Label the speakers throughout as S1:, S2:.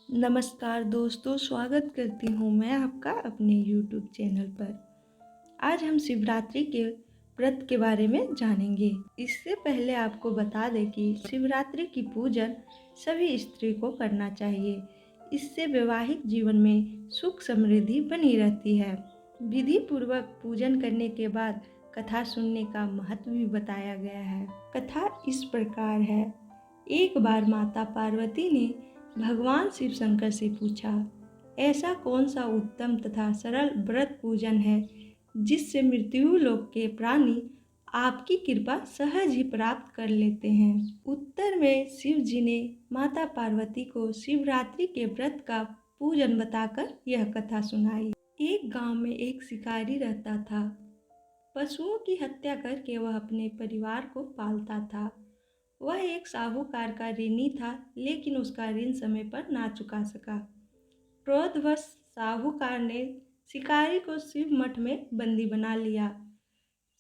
S1: नमस्कार दोस्तों, स्वागत करती हूँ मैं आपका अपने YouTube चैनल पर। आज हम शिवरात्रि के व्रत के बारे में जानेंगे। इससे पहले आपको बता दें कि शिवरात्रि की पूजन सभी स्त्री को करना चाहिए। इससे वैवाहिक जीवन में सुख समृद्धि बनी रहती है। विधि पूर्वक पूजन करने के बाद कथा सुनने का महत्व भी बताया गया है। कथा इस प्रकार है। एक बार माता पार्वती ने भगवान शिव शंकर से पूछा, ऐसा कौन सा उत्तम तथा सरल व्रत पूजन है जिससे मृत्यु लोक के प्राणी आपकी कृपा सहज ही प्राप्त कर लेते हैं। उत्तर में शिव जी ने माता पार्वती को शिवरात्रि के व्रत का पूजन बताकर यह कथा सुनाई। एक गांव में एक शिकारी रहता था। पशुओं की हत्या करके वह अपने परिवार को पालता था। वह एक साहूकार का ऋणी था, लेकिन उसका ऋण समय पर ना चुका सका। क्रोधवश साहूकार ने शिकारी को शिव मठ में बंदी बना लिया।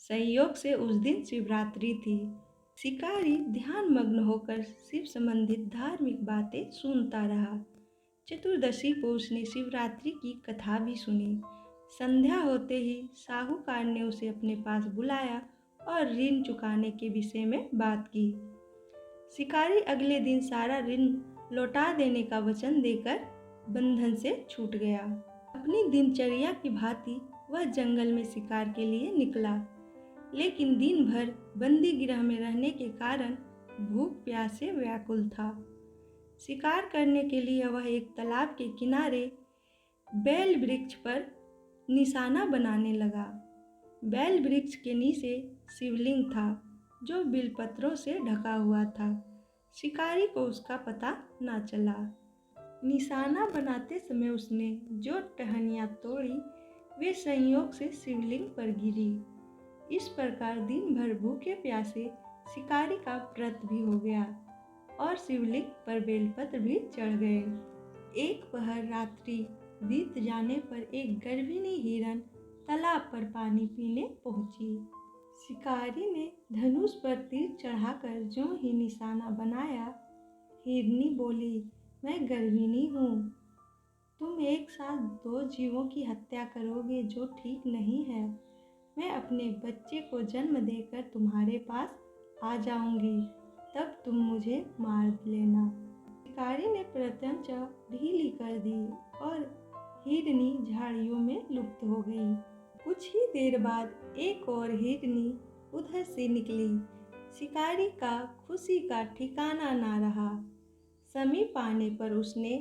S1: संयोग से उस दिन शिवरात्रि थी। शिकारी ध्यान मग्न होकर शिव संबंधित धार्मिक बातें सुनता रहा। चतुर्दशी को उसने शिवरात्रि की कथा भी सुनी। संध्या होते ही साहूकार ने उसे अपने पास बुलाया और ऋण चुकाने के विषय में बात की। शिकारी अगले दिन सारा ऋण लौटा देने का वचन देकर बंधन से छूट गया। अपनी दिनचर्या की भांति वह जंगल में शिकार के लिए निकला, लेकिन दिन भर बंदी गृह में रहने के कारण भूख प्यास से व्याकुल था। शिकार करने के लिए वह एक तालाब के किनारे बैल वृक्ष पर निशाना बनाने लगा। बैल वृक्ष के नीचे शिवलिंग था, जो बिलपत्रों से ढका हुआ था। शिकारी को उसका पता न चला। निशाना बनाते समय उसने जो टहनियाँ तोड़ी, वे संयोग से शिवलिंग पर गिरी। इस प्रकार दिन भर भूखे प्यासे शिकारी का व्रत भी हो गया और शिवलिंग पर बेलपत्र भी चढ़ गए। एक पहर रात्रि बीत जाने पर एक गर्भिणी हिरन तालाब पर पानी पीने पहुंची। शिकारी ने धनुष पर तीर चढ़ाकर जो ही निशाना बनाया, हिरनी बोली, मैं गर्भिणी हूँ। तुम एक साथ दो जीवों की हत्या करोगे, जो ठीक नहीं है। मैं अपने बच्चे को जन्म देकर तुम्हारे पास आ जाऊंगी, तब तुम मुझे मार लेना। शिकारी ने प्रत्यंचा ढीली कर दी और हिरनी झाड़ियों में लुप्त हो गई। कुछ ही देर बाद एक और हिरनी उधर से निकली। शिकारी का खुशी का ठिकाना ना रहा। समीप आने पर उसने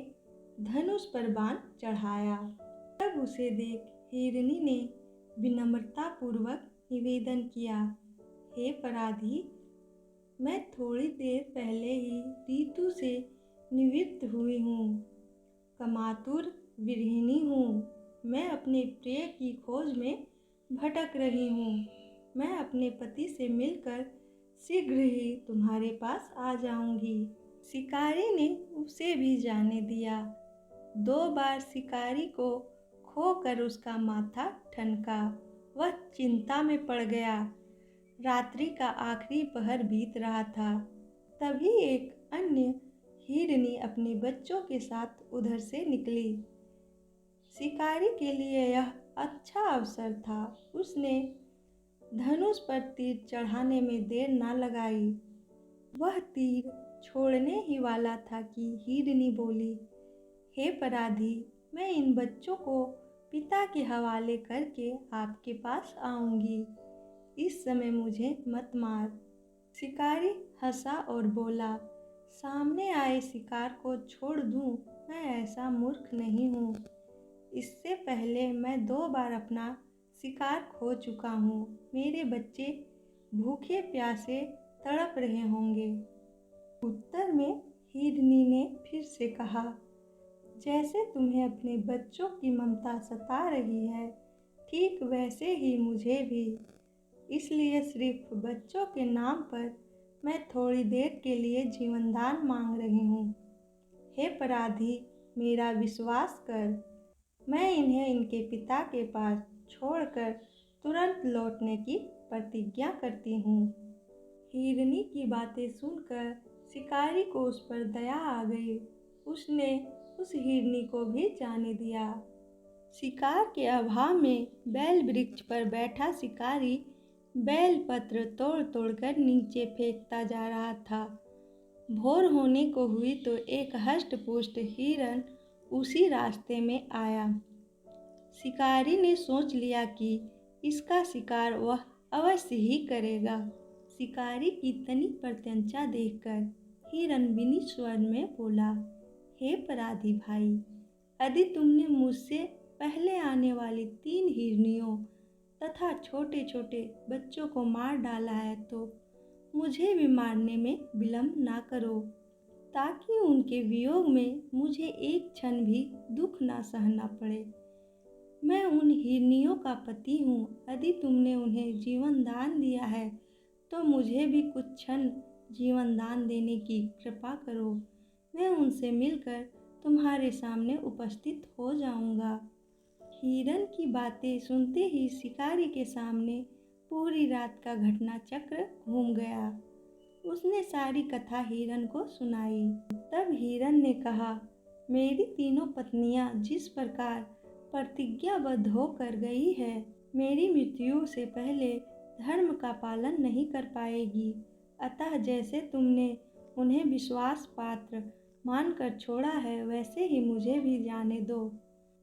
S1: धनुष पर बाण चढ़ाया। तब उसे देख हिरनी ने विनम्रता पूर्वक निवेदन किया, हे पराधी, मैं थोड़ी देर पहले ही ऋतु से निवृत्त हुई हूँ। कमातुर विरहिणी हूँ। मैं अपने प्रिय की खोज में भटक रही हूँ। मैं अपने पति से मिलकर शीघ्र ही तुम्हारे पास आ जाऊंगी। शिकारी ने उसे भी जाने दिया। 2 बार शिकारी को खोकर उसका माथा ठनका। वह चिंता में पड़ गया। रात्रि का आखिरी पहर बीत रहा था। तभी एक अन्य हिरनी अपने बच्चों के साथ उधर से निकली। शिकारी के लिए यह अच्छा अवसर था। उसने धनुष पर तीर चढ़ाने में देर न लगाई। वह तीर छोड़ने ही वाला था कि हिरनी बोली, हे पराधी, मैं इन बच्चों को पिता के हवाले करके आपके पास आऊंगी। इस समय मुझे मत मार। शिकारी हंसा और बोला, सामने आए शिकार को छोड़ दूं, मैं ऐसा मूर्ख नहीं हूँ। इससे पहले मैं 2 बार अपना शिकार खो चुका हूँ। मेरे बच्चे भूखे प्यासे तड़प रहे होंगे। उत्तर में हिरनी ने फिर से कहा, जैसे तुम्हें अपने बच्चों की ममता सता रही है, ठीक वैसे ही मुझे भी। इसलिए सिर्फ बच्चों के नाम पर मैं थोड़ी देर के लिए जीवनदान मांग रही हूँ। हे पराधी, मेरा विश्वास कर। मैं इन्हें इनके पिता के पास छोड़कर तुरंत लौटने की प्रतिज्ञा करती हूँ। हिरनी की बातें सुनकर शिकारी को उस पर दया आ गई। उसने उस हिरनी को भी जाने दिया। शिकार के अभाव में बेल वृक्ष पर बैठा शिकारी बेल पत्र तोड़ तोड़कर नीचे फेंकता जा रहा था। भोर होने को हुई तो एक हष्ट-पुष्ट हिरन उसी रास्ते में आया। शिकारी ने सोच लिया कि इसका शिकार वह अवश्य ही करेगा। शिकारी की तनिक प्रत्यंचा देखकर हिरन विनीत स्वर में बोला, हे अपराधी भाई, यदि तुमने मुझसे पहले आने वाली 3 हिरनियों तथा छोटे छोटे बच्चों को मार डाला है तो मुझे भी मारने में विलंब ना करो, ताकि उनके वियोग में मुझे एक क्षण भी दुख ना सहना पड़े। मैं उन हिरनियों का पति हूँ। यदि तुमने उन्हें जीवन दान दिया है तो मुझे भी कुछ क्षण जीवन दान देने की कृपा करो। मैं उनसे मिलकर तुम्हारे सामने उपस्थित हो जाऊंगा। हिरन की बातें सुनते ही शिकारी के सामने पूरी रात का घटना चक्र घूम गया। उसने सारी कथा हिरन को सुनाई। तब हिरन ने कहा, मेरी तीनों पत्नियां जिस प्रकार प्रतिज्ञाबद्ध होकर गई है, मेरी मृत्यु से पहले धर्म का पालन नहीं कर पाएगी। अतः जैसे तुमने उन्हें विश्वास पात्र मानकर छोड़ा है, वैसे ही मुझे भी जाने दो।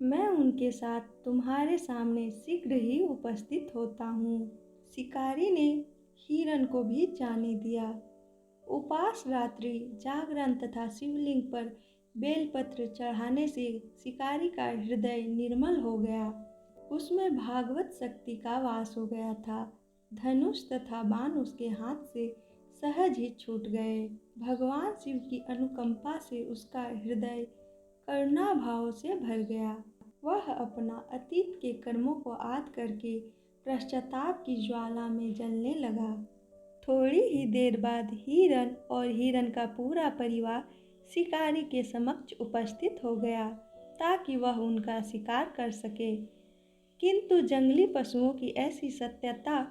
S1: मैं उनके साथ तुम्हारे सामने शीघ्र ही उपस्थित होता हूँ। शिकारी ने हिरन को भी जाने दिया। उपास रात्रि, जागरण तथा शिवलिंग पर बेलपत्र चढ़ाने से शिकारी का हृदय निर्मल हो गया। उसमें भागवत शक्ति का वास हो गया था। धनुष तथा बाण उसके हाथ से सहज ही छूट गए। भगवान शिव की अनुकंपा से उसका हृदय करुणा भाव से भर गया। वह अपना अतीत के कर्मों को याद करके पश्चाताप की ज्वाला में जलने लगा। थोड़ी ही देर बाद हिरन और हिरन का पूरा परिवार शिकारी के समक्ष उपस्थित हो गया ताकि वह उनका शिकार कर सके। किंतु जंगली पशुओं की ऐसी सत्यता,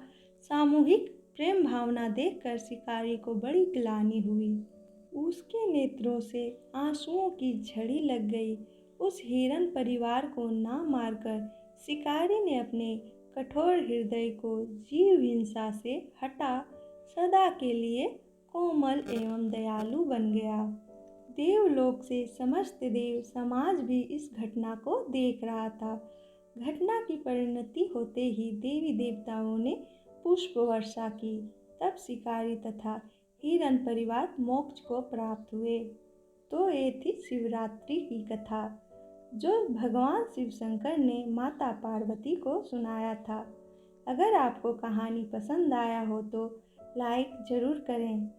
S1: सामूहिक प्रेम भावना देखकर शिकारी को बड़ी ग्लानि हुई। उसके नेत्रों से आंसुओं की झड़ी लग गई। उस हिरन परिवार को ना मारकर शिकारी ने अपने कठोर हृदय को जीव हिंसा से हटा सदा के लिए कोमल एवं दयालु बन गया। देवलोक से समस्त देव समाज भी इस घटना को देख रहा था। घटना की परिणति होते ही देवी देवताओं ने पुष्प वर्षा की। तब शिकारी तथा हिरन परिवार मोक्ष को प्राप्त हुए। तो ये थी शिवरात्रि की कथा, जो भगवान शिव शंकर ने माता पार्वती को सुनाया था। अगर आपको कहानी पसंद आया हो तो लाइक ज़रूर करें।